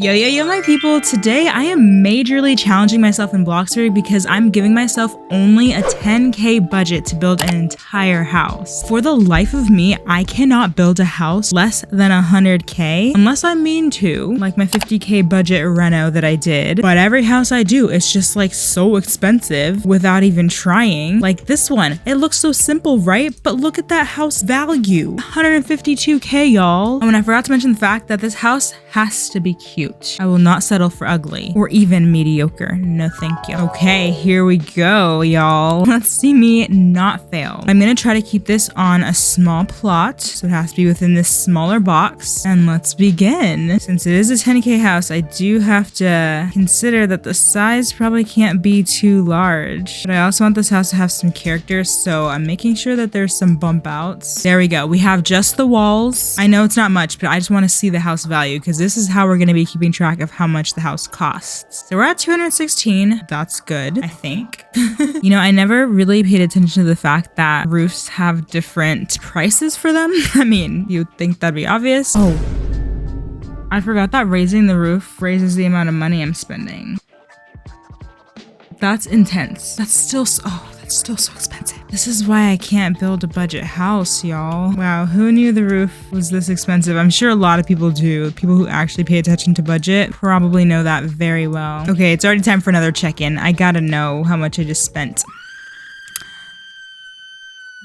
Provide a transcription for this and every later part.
Yo, my people. Today I am majorly challenging myself in Bloxburg because I'm giving myself only a 10K budget to build an entire house. For the life of me, I cannot build a house less than 100K unless I mean to, like my 50K budget reno that I did. But every house I do, it's just like so expensive without even trying. Like this one, it looks so simple, right? But look at that house value, 152K, y'all. And I forgot to mention the fact that this house has to be cute. I will not settle for ugly or even mediocre. No, thank you. Okay, here we go, y'all. Let's see me not fail. I'm gonna try to keep this on a small plot, so it has to be within this smaller box. And let's begin. Since it is a 10K house, I do have to consider that the size probably can't be too large. But I also want this house to have some character, so I'm making sure that there's some bump outs. There we go. We have just the walls. I know it's not much, but I just want to see the house value because this is how we're gonna be keeping track of how much the house costs. So we're at 216. That's good, I think. You know, I never really paid attention to the fact that roofs have different prices for them. I mean, you'd think that'd be obvious. Oh, I forgot that raising the roof raises the amount of money I'm spending. That's intense. That's still so expensive. This is why I can't build a budget house, y'all. Wow, who knew the roof was this expensive? I'm sure a lot of people do. People who actually pay attention to budget probably know that very well. Okay, it's already time for another check-in. I gotta know how much I just spent.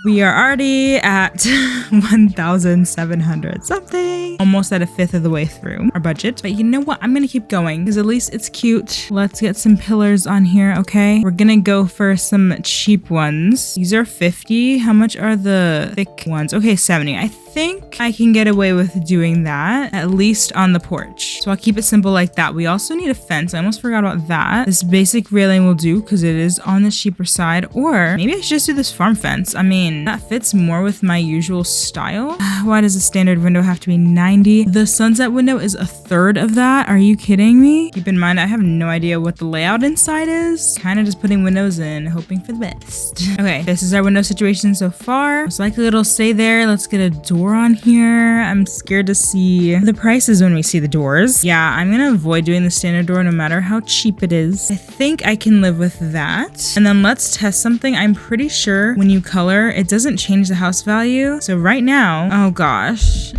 We are already at 1,700 something. Almost at a fifth of the way through our budget. But you know what? I'm gonna keep going because at least it's cute. Let's get some pillars on here, okay? We're gonna go for some cheap ones. These are 50. How much are the thick ones? Okay, 70. I think I can get away with doing that, at least on the porch. So I'll keep it simple like that. We also need a fence. I almost forgot about that. This basic railing will do because it is on the cheaper side. Or maybe I should just do this farm fence. I mean, that fits more with my usual style. Why does the standard window have to be 90? The sunset window is a third of that. Are you kidding me? Keep in mind, I have no idea what the layout inside is. Kind of just putting windows in, hoping for the best. Okay, this is our window situation so far. Most likely it'll stay there. Let's get a door on here. I'm scared to see the prices when we see the doors. Yeah, I'm gonna avoid doing the standard door no matter how cheap it is. I think I can live with that. And then let's test something. I'm pretty sure when you color, it doesn't change the house value. So right now, oh gosh,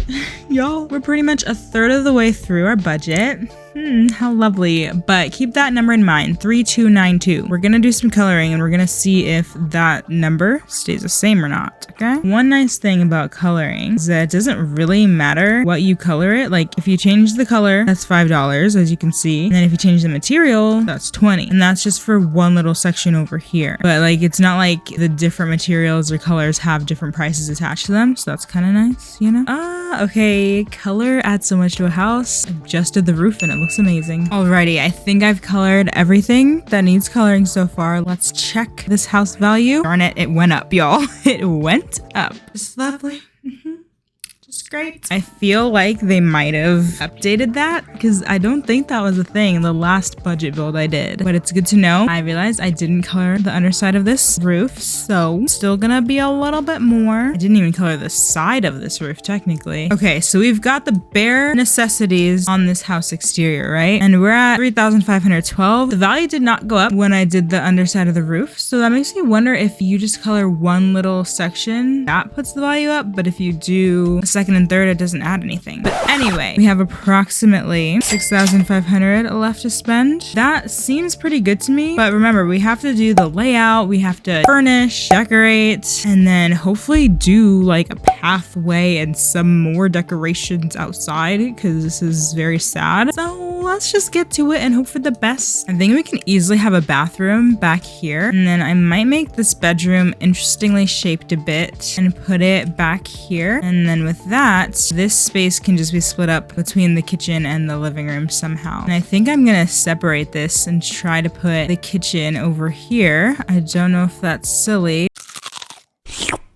y'all, we're pretty much a third of the way through our budget. How lovely. But keep that number in mind, 3292. We're gonna do some coloring and we're gonna see if that number stays the same or not, okay? One nice thing about coloring is that it doesn't really matter what you color it. Like if you change the color, that's $5, as you can see. And then if you change the material, that's 20. And that's just for one little section over here. But like, it's not like the different materials or colors have different prices attached to them. So that's kind of nice, you know? Okay, color adds so much to a house. I just did the roof and it looks amazing. Alrighty, I think I've colored everything that needs coloring so far. Let's check this house value. Darn it, it went up, y'all. It went up. It's lovely. Just great. I feel like they might have updated that because I don't think that was a thing in the last budget build I did, but it's good to know. I realized I didn't color the underside of this roof, so still gonna be a little bit more. I didn't even color the side of this roof technically. Okay, so we've got the bare necessities on this house exterior, right? And we're at 3,512. The value did not go up when I did the underside of the roof, so that makes me wonder if you just color one little section, that puts the value up, but if you do a second and third, it doesn't add anything. But anyway, we have approximately 6,500 left to spend. That seems pretty good to me, but remember, we have to do the layout, we have to furnish, decorate, and then hopefully do like a pathway and some more decorations outside because this is very sad. So let's just get to it and hope for the best. I think we can easily have a bathroom back here, and then I might make this bedroom interestingly shaped a bit and put it back here. And then with that, this space can just be split up between the kitchen and the living room somehow. And I think I'm gonna separate this and try to put the kitchen over here. I don't know if that's silly.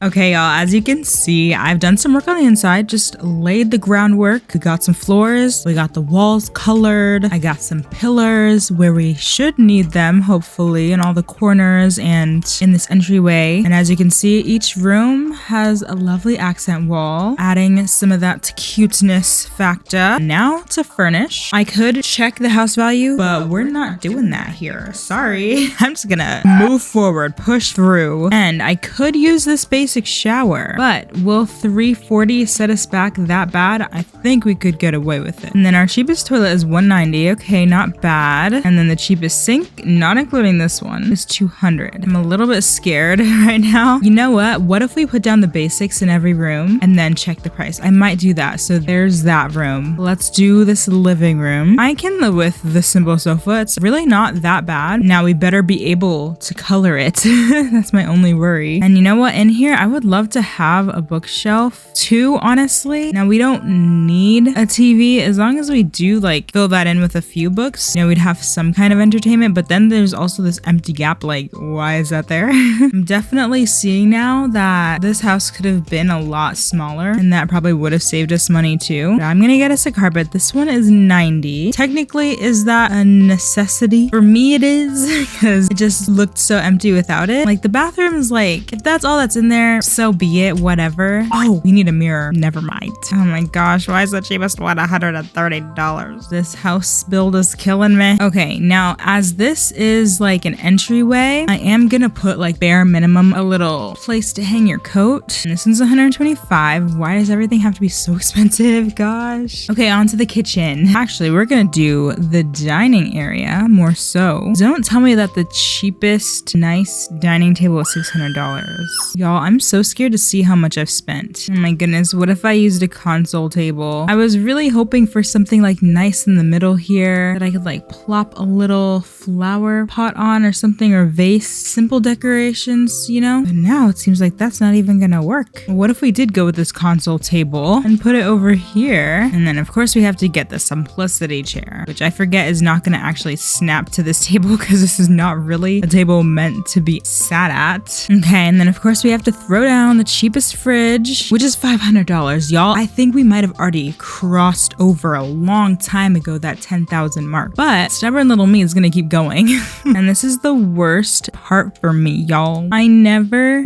Okay, y'all, as you can see, I've done some work on the inside, just laid the groundwork. We got some floors, we got the walls colored, I got some pillars where we should need them, hopefully, in all the corners and in this entryway. And as you can see, each room has a lovely accent wall, adding some of that cuteness factor. Now to furnish, I could check the house value, but we're not doing that here. Sorry. I'm just gonna move forward, push through, and I could use this basic shower, but will 340 set us back that bad? I think we could get away with it. And then our cheapest toilet is 190. Okay, not bad. And then the cheapest sink, not including this one, is 200. I'm a little bit scared right now. You know what if we put down the basics in every room and then check the price? I might do that. So there's that room. Let's do this living room. I can live with the simple sofa. It's really not that bad. Now we better be able to color it. That's my only worry. And you know what? In here, I would love to have a bookshelf too, honestly. Now we don't need a TV as long as we do like fill that in with a few books. You know, we'd have some kind of entertainment, but then there's also this empty gap. Like, why is that there? I'm definitely seeing now that this house could have been a lot smaller and that probably would have saved us money too. But I'm gonna get us a carpet. This one is 90. Technically, is that a necessity? For me, it is because it just looked so empty without it. Like the bathroom is like, if that's all that's in there, so be it, whatever. Oh, we need a mirror. Never mind. Oh my gosh, why is the cheapest one $130? This house build is killing me. Okay, now as this is like an entryway, I am gonna put like bare minimum a little place to hang your coat. And this one's 125. Why does everything have to be so expensive? Gosh. Okay, on to the kitchen. Actually, we're gonna do the dining area more so. Don't tell me that the cheapest nice dining table is $600. Y'all, I'm so scared to see how much I've spent. Oh my goodness, what if I used a console table? I was really hoping for something like nice in the middle here that I could like plop a little flower pot on or something, or vase, simple decorations, you know? But now it seems like that's not even gonna work. What if we did go with this console table and put it over here? And then of course we have to get the simplicity chair, which I forget is not gonna actually snap to this table because this is not really a table meant to be sat at. Okay, and then of course we have to throw down the cheapest fridge, which is $500. Y'all, I think we might have already crossed over a long time ago that 10,000 mark, but stubborn little me is gonna keep going. And this is the worst part for me, y'all. I never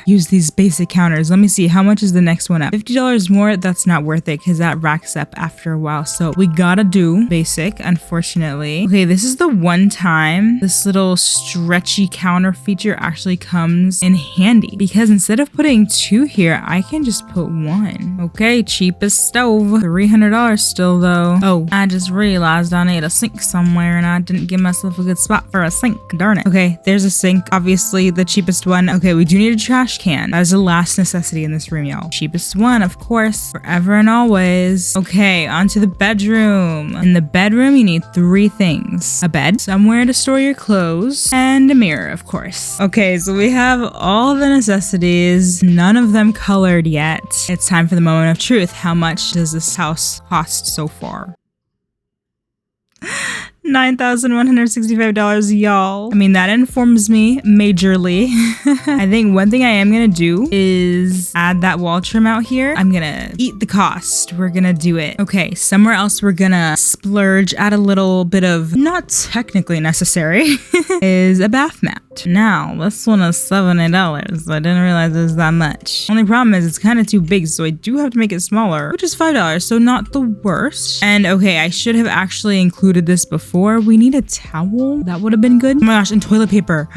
use these basic counters. Let me see, how much is the next one up? $50 more. That's not worth it because that racks up after a while. So we gotta do basic, unfortunately. Okay, this is the one time this little stretchy counter feature actually comes in handy, because instead of putting two here, I can just put one. Okay, cheapest stove, $300 still though. Oh, I just realized I need a sink somewhere and I didn't give myself a good spot for a sink. Darn it. Okay, there's a sink, obviously the cheapest one. Okay, we do need a trash can. That is the last necessity in this room, y'all. Cheapest one, of course, forever and always. Okay, onto the bedroom. In the bedroom, you need three things: a bed, somewhere to store your clothes, and a mirror, of course. Okay, so we have all the necessities, none of them colored yet. It's time for the moment of truth. How much does this house cost so far? $9,165, y'all. I mean, that informs me majorly. I think one thing I am gonna do is add that wall trim out here. I'm gonna eat the cost. We're gonna do it. Okay, somewhere else we're gonna splurge, add a little bit of not technically necessary is a bath mat. Now, this one is $70. I didn't realize it was that much. Only problem is it's kind of too big, so I do have to make it smaller, which is $5, so not the worst. And okay, I should have actually included this before. We need a towel. That would have been good. Oh my gosh, and toilet paper.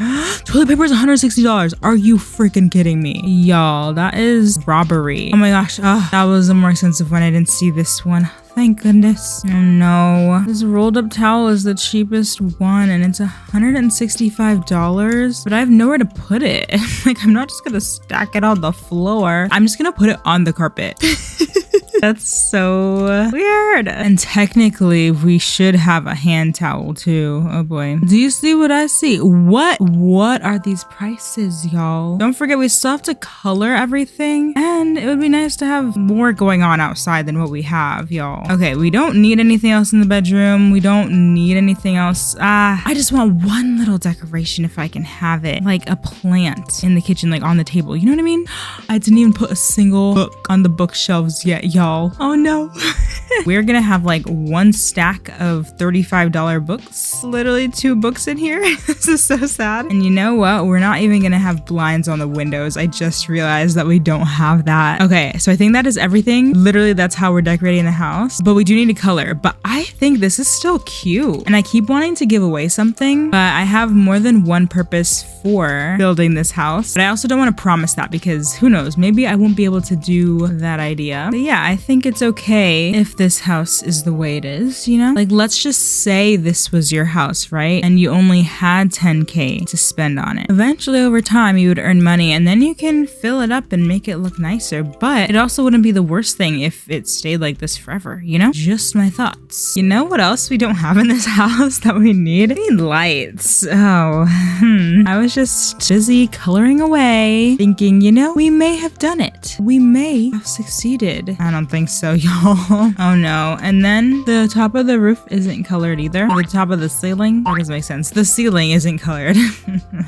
Toilet paper is $160. Are you freaking kidding me? Y'all, that is robbery. Oh my gosh, that was a more expensive one. I didn't see this one. Thank goodness. Oh no. This rolled up towel is the cheapest one and it's $165, but I have nowhere to put it. Like, I'm not just gonna stack it on the floor. I'm just gonna put it on the carpet. That's so weird. And technically, we should have a hand towel too. Oh boy. Do you see what I see? What are these prices, y'all? Don't forget, we still have to color everything. And it would be nice to have more going on outside than what we have, y'all. Okay, we don't need anything else in the bedroom. We don't need anything else. I just want one little decoration if I can have it. Like a plant in the kitchen, like on the table. You know what I mean? I didn't even put a single book on the bookshelves yet, y'all. Oh no. We're gonna have like one stack of $35 books. Literally 2 books in here. This is so sad. And you know what? We're not even gonna have blinds on the windows. I just realized that we don't have that. Okay, so I think that is everything. Literally, that's how we're decorating the house. But we do need to color. But I think this is still cute. And I keep wanting to give away something, but I have more than one purpose for building this house. But I also don't want to promise that because who knows? Maybe I won't be able to do that idea. But yeah, I think it's okay if this house is the way it is, you know? Like, let's just say this was your house, right? And you only had 10K to spend on it. Eventually, over time, you would earn money and then you can fill it up and make it look nicer. But it also wouldn't be the worst thing if it stayed like this forever, you know? Just my thoughts. You know what else we don't have in this house that we need? We need lights. Oh, I was just busy coloring away, thinking, you know, we may have done it. We may have succeeded. I don't think so, y'all. Oh no. And then the top of the roof isn't colored either. The top of the ceiling, that doesn't make sense. The ceiling isn't colored.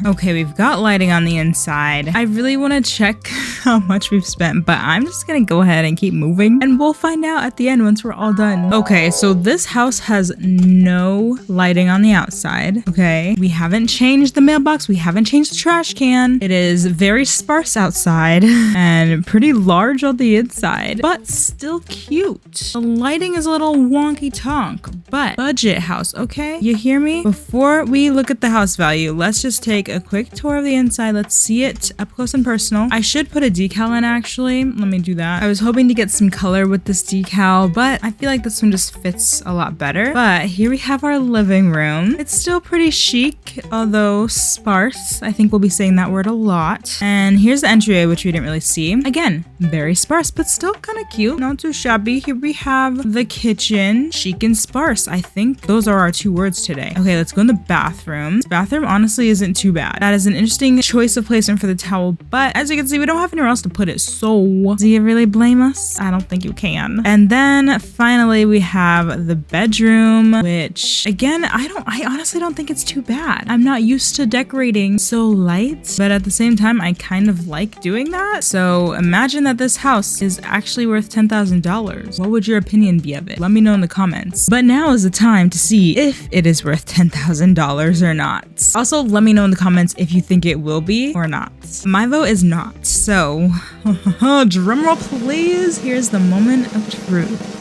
Okay, we've got lighting on the inside. I really want to check how much we've spent, but I'm just gonna go ahead and keep moving and we'll find out at the end once we're all done. Okay, so this house has no lighting on the outside. Okay, we haven't changed the mailbox. We haven't changed the trash can. It is very sparse outside and pretty large on the inside, but still cute. The lighting is a little wonky tonk, but budget house, okay? You hear me? Before we look at the house value, let's just take a quick tour of the inside. Let's see it up close and personal. I should put a decal in actually. Let me do that. I was hoping to get some color with this decal, but I feel like this one just fits a lot better. But here we have our living room. It's still pretty chic, although sparse. I think we'll be saying that word a lot. And here's the entryway, which we didn't really see. Again, very sparse, but still kind of cute. Not too shabby. Here we have the kitchen. Chic and sparse. I think those are our 2 words today. Okay, let's go in the bathroom. This bathroom honestly isn't too bad. That is an interesting choice of placement for the towel, but as you can see, we don't have anywhere else to put it. So do you really blame us? I don't think you can. And then finally we have the bedroom, which again, I honestly don't think it's too bad. I'm not used to decorating so light, but at the same time, I kind of like doing that. So imagine that this house is actually worth $10,000. What would your opinion be of it? Let me know in the comments. But now is the time to see if it is worth $10,000 or not. Also, let me know in the comments if you think it will be or not. My vote is not. So, drumroll please. Here's the moment of truth.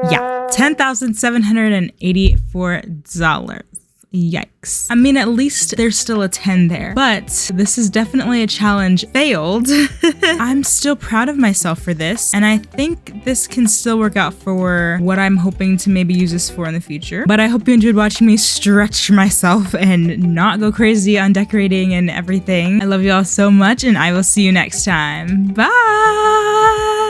Yeah, $10,784. Yikes. I mean, at least there's still a 10 there, but this is definitely a challenge failed. I'm still proud of myself for this, and I think this can still work out for what I'm hoping to maybe use this for in the future. But I hope you enjoyed watching me stretch myself and not go crazy on decorating and everything. I love you all so much, and I will see you next time. Bye!